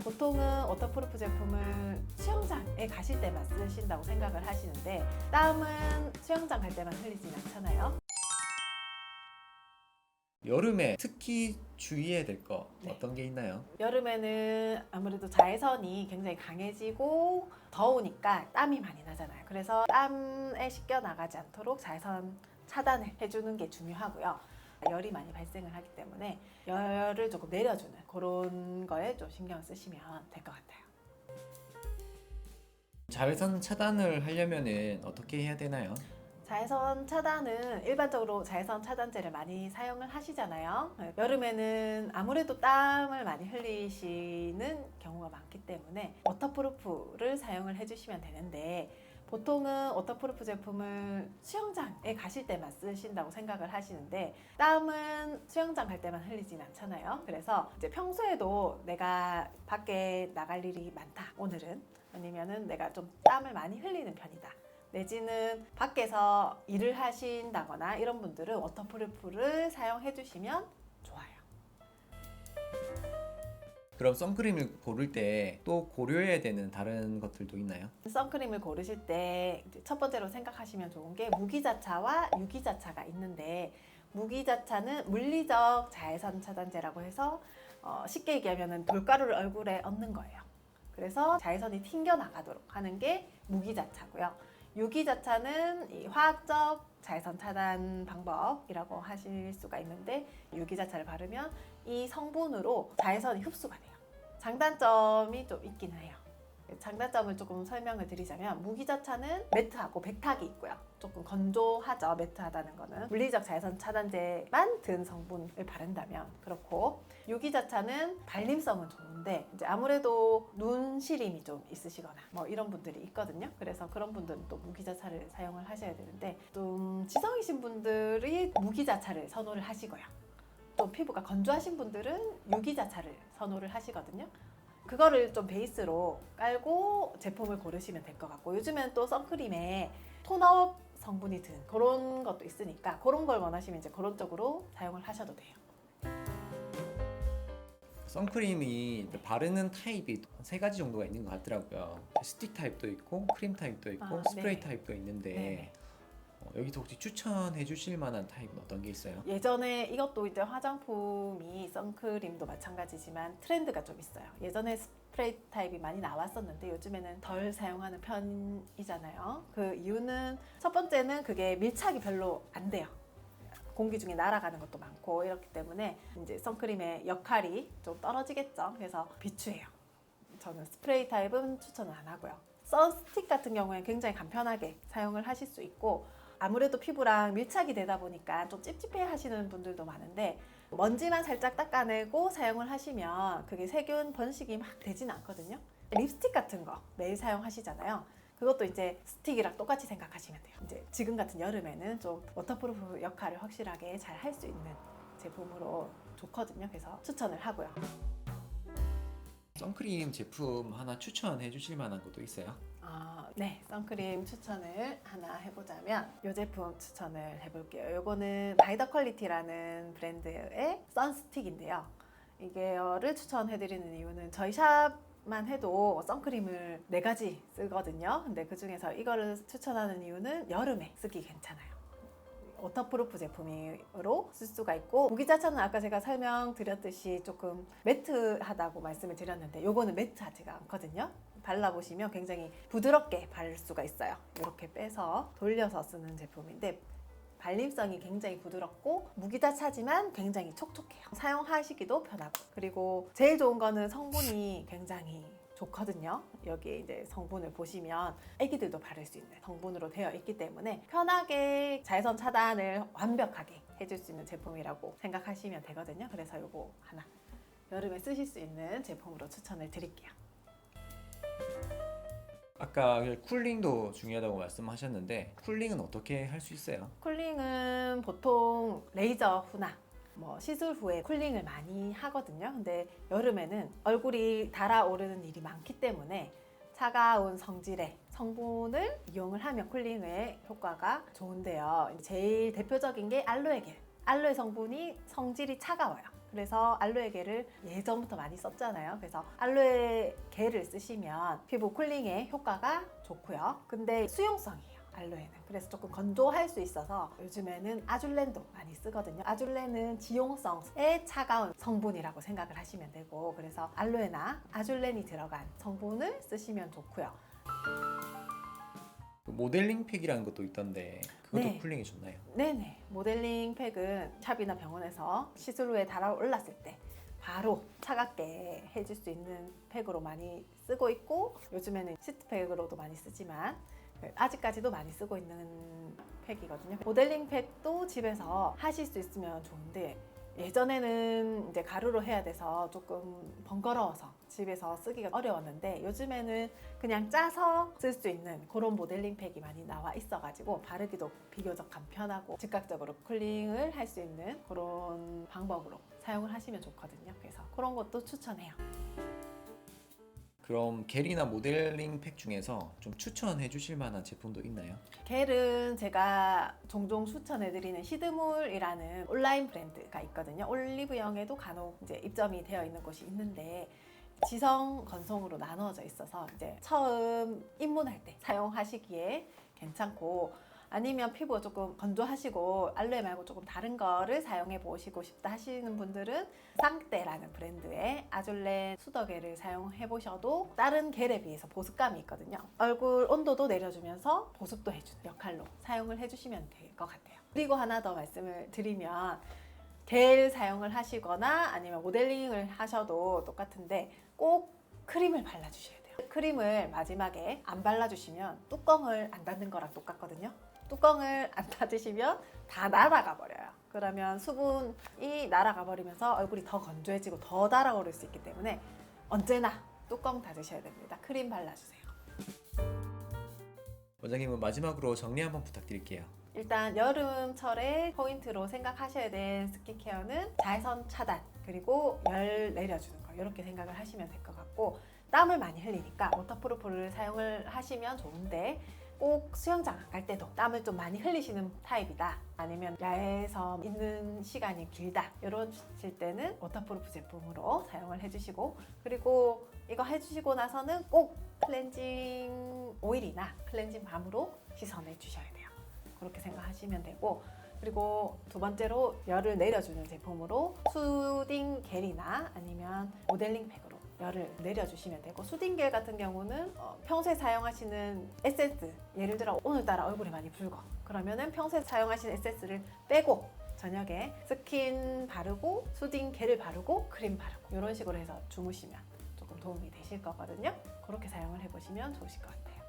보통은 워터프루프 제품을 수영장에 가실 때만 쓰신다고 생각을 하시는데 땀은 수영장 갈 때만 흘리진 않잖아요. 여름에 특히 주의해야 될 거 네. 어떤 게 있나요? 여름에는 아무래도 자외선이 굉장히 강해지고 더우니까 땀이 많이 나잖아요. 그래서 땀에 씻겨 나가지 않도록 자외선 차단을 해주는 게 중요하고요. 열이 많이 발생을 하기 때문에 열을 조금 내려주는 그런 거에 좀 신경을 쓰시면 될 것 같아요. 자외선 차단을 하려면은 어떻게 해야 되나요? 자외선 차단은 일반적으로 자외선 차단제를 많이 사용을 하시잖아요. 여름에는 아무래도 땀을 많이 흘리시는 경우가 많기 때문에 워터프루프를 사용을 해주시면 되는데 보통은 워터프루프 제품을 수영장에 가실 때만 쓰신다고 생각을 하시는데 땀은 수영장 갈 때만 흘리진 않잖아요. 그래서 이제 평소에도 내가 밖에 나갈 일이 많다, 오늘은 아니면은 내가 좀 땀을 많이 흘리는 편이다, 내지는 밖에서 일을 하신다거나 이런 분들은 워터프루프를 사용해 주시면 좋아요. 그럼 선크림을 고를 때 또 고려해야 되는 다른 것들도 있나요? 선크림을 고르실 때 첫 번째로 생각하시면 좋은 게 무기자차와 유기자차가 있는데, 무기자차는 물리적 자외선 차단제라고 해서 쉽게 얘기하면 돌가루를 얼굴에 얹는 거예요. 그래서 자외선이 튕겨 나가도록 하는 게 무기자차고요. 유기자차는 이 화학적 자외선 차단 방법이라고 하실 수가 있는데, 유기자차를 바르면 이 성분으로 자외선이 흡수가 돼요. 장단점이 좀 있긴 해요. 장단점을 조금 설명을 드리자면, 무기자차는 매트하고 백탁이 있고요. 조금 건조하죠. 매트하다는 거는 물리적 자외선 차단제만 든 성분을 바른다면 그렇고, 유기자차는 발림성은 좋은데 이제 아무래도 눈 시림이 좀 있으시거나 뭐 이런 분들이 있거든요. 그래서 그런 분들은 또 무기자차를 사용을 하셔야 되는데, 좀 지성이신 분들이 무기자차를 선호를 하시고요. 또 피부가 건조하신 분들은 유기자차를 선호를 하시거든요. 그거를 좀 베이스로 깔고 제품을 고르시면 될 것 같고, 요즘엔 또 선크림에 톤업 성분이 든 그런 것도 있으니까 그런 걸 원하시면 이제 그런 쪽으로 사용을 하셔도 돼요. 선크림이 바르는 타입이 세 가지 정도가 있는 것 같더라고요. 스틱 타입도 있고 크림 타입도 있고 스프레이 네. 타입도 있는데 네네. 여기서 혹시 추천해 주실 만한 타입은 어떤 게 있어요? 예전에 이것도 이제 화장품이 선크림도 마찬가지지만 트렌드가 좀 있어요. 예전에 스프레이 타입이 많이 나왔었는데 요즘에는 덜 사용하는 편이잖아요. 그 이유는 첫 번째는 그게 밀착이 별로 안 돼요. 공기 중에 날아가는 것도 많고 이렇기 때문에 이제 선크림의 역할이 좀 떨어지겠죠. 그래서 비추해요. 저는 스프레이 타입은 추천을 안 하고요. 선스틱 같은 경우에는 굉장히 간편하게 사용을 하실 수 있고, 아무래도 피부랑 밀착이 되다 보니까 좀 찝찝해 하시는 분들도 많은데, 먼지만 살짝 닦아내고 사용을 하시면 그게 세균 번식이 막 되진 않거든요. 립스틱 같은 거 매일 사용하시잖아요. 그것도 이제 스틱이랑 똑같이 생각하시면 돼요. 이제 지금 같은 여름에는 좀 워터프루프 역할을 확실하게 잘 할 수 있는 제품으로 좋거든요. 그래서 추천을 하고요. 선크림 제품 하나 추천해 주실 만한 것도 있어요? 네, 선크림 추천을 하나 해보자면 이 제품 추천을 해볼게요. 이거는 바이더 퀄리티라는 브랜드의 선스틱인데요. 이게를 추천해드리는 이유는 저희 샵만 해도 선크림을 4가지 쓰거든요. 근데 그 중에서 이거를 추천하는 이유는 여름에 쓰기 괜찮아요. 워터프루프 제품으로 쓸 수가 있고, 무기자차는 아까 제가 설명드렸듯이 조금 매트하다고 말씀을 드렸는데 요거는 매트하지가 않거든요. 발라보시면 굉장히 부드럽게 바를 수가 있어요. 이렇게 빼서 돌려서 쓰는 제품인데 발림성이 굉장히 부드럽고 무기자차지만 굉장히 촉촉해요. 사용하시기도 편하고, 그리고 제일 좋은 거는 성분이 굉장히 좋거든요. 여기 이제 성분을 보시면 아기들도 바를 수 있는 성분으로 되어 있기 때문에 편하게 자외선 차단을 완벽하게 해줄 수 있는 제품이라고 생각하시면 되거든요. 그래서 이거 하나 여름에 쓰실 수 있는 제품으로 추천을 드릴게요. 아까 쿨링도 중요하다고 말씀하셨는데 쿨링은 어떻게 할 수 있어요? 쿨링은 보통 레이저 후나 뭐 시술 후에 쿨링을 많이 하거든요. 근데 여름에는 얼굴이 달아오르는 일이 많기 때문에 차가운 성질의 성분을 이용을 하면 쿨링의 효과가 좋은데요. 제일 대표적인 게 알로에 겔. 알로에 성분이 성질이 차가워요. 그래서 알로에 겔을 예전부터 많이 썼잖아요. 그래서 알로에 겔을 쓰시면 피부 쿨링에 효과가 좋고요. 근데 수용성이에요, 알로에는. 그래서 조금 건조할 수 있어서 요즘에는 아줄렌도 많이 쓰거든요. 아줄렌은 지용성의 차가운 성분이라고 생각을 하시면 되고, 그래서 알로에나 아줄렌이 들어간 성분을 쓰시면 좋고요. 그 모델링 팩이라는 것도 있던데 그것도 네. 쿨링이 좋나요? 네네. 모델링 팩은 샵이나 병원에서 시술 후에 달아올랐을 때 바로 차갑게 해줄 수 있는 팩으로 많이 쓰고 있고, 요즘에는 시트팩으로도 많이 쓰지만 아직까지도 많이 쓰고 있는 팩이거든요. 모델링 팩도 집에서 하실 수 있으면 좋은데, 예전에는 이제 가루로 해야 돼서 조금 번거로워서 집에서 쓰기가 어려웠는데, 요즘에는 그냥 짜서 쓸 수 있는 그런 모델링 팩이 많이 나와 있어가지고 바르기도 비교적 간편하고 즉각적으로 쿨링을 할 수 있는 그런 방법으로 사용을 하시면 좋거든요. 그래서 그런 것도 추천해요. 그럼 겔이나 모델링 팩 중에서 좀 추천해 주실 만한 제품도 있나요? 겔은 제가 종종 추천해드리는 시드물이라는 온라인 브랜드가 있거든요. 올리브영에도 간혹 이제 입점이 되어 있는 곳이 있는데, 지성, 건성으로 나누어져 있어서 이제 처음 입문할 때 사용하시기에 괜찮고, 아니면 피부가 조금 건조하시고 알로에 말고 조금 다른 거를 사용해 보시고 싶다 하시는 분들은 쌍떼라는 브랜드의 아줄렌 수더겔을 사용해 보셔도 다른 겔에 비해서 보습감이 있거든요. 얼굴 온도도 내려주면서 보습도 해주는 역할로 사용을 해주시면 될 것 같아요. 그리고 하나 더 말씀을 드리면, 겔 사용을 하시거나 아니면 모델링을 하셔도 똑같은데 꼭 크림을 발라주셔야 돼요. 크림을 마지막에 안 발라주시면 뚜껑을 안 닫는 거랑 똑같거든요. 뚜껑을 안 닫으시면 다 날아가 버려요. 그러면 수분이 날아가 버리면서 얼굴이 더 건조해지고 더 달아오를 수 있기 때문에 언제나 뚜껑 닫으셔야 됩니다. 크림 발라주세요. 원장님은 마지막으로 정리 한번 부탁드릴게요. 일단 여름철에 포인트로 생각하셔야 될 스킨케어는 자외선 차단, 그리고 열 내려주는 거, 이렇게 생각을 하시면 될 것 같고, 땀을 많이 흘리니까 워터프루프를 사용을 하시면 좋은데, 꼭 수영장 안 갈 때도 땀을 좀 많이 흘리시는 타입이다, 아니면 야외에서 있는 시간이 길다, 이러실 때는 워터프루프 제품으로 사용을 해주시고, 그리고 이거 해주시고 나서는 꼭 클렌징 오일이나 클렌징 밤으로 씻어내 주셔야 돼요. 그렇게 생각하시면 되고, 그리고 두 번째로 열을 내려주는 제품으로 수딩 겔이나 아니면 모델링 팩으로 열을 내려주시면 되고, 수딩 겔 같은 경우는 평소에 사용하시는 에센스, 예를 들어 오늘따라 얼굴이 많이 붉어, 그러면은 평소에 사용하시는 에센스를 빼고 저녁에 스킨 바르고 수딩 겔을 바르고 크림 바르고 이런 식으로 해서 주무시면 조금 도움이 되실 거거든요. 그렇게 사용을 해보시면 좋으실 것 같아요.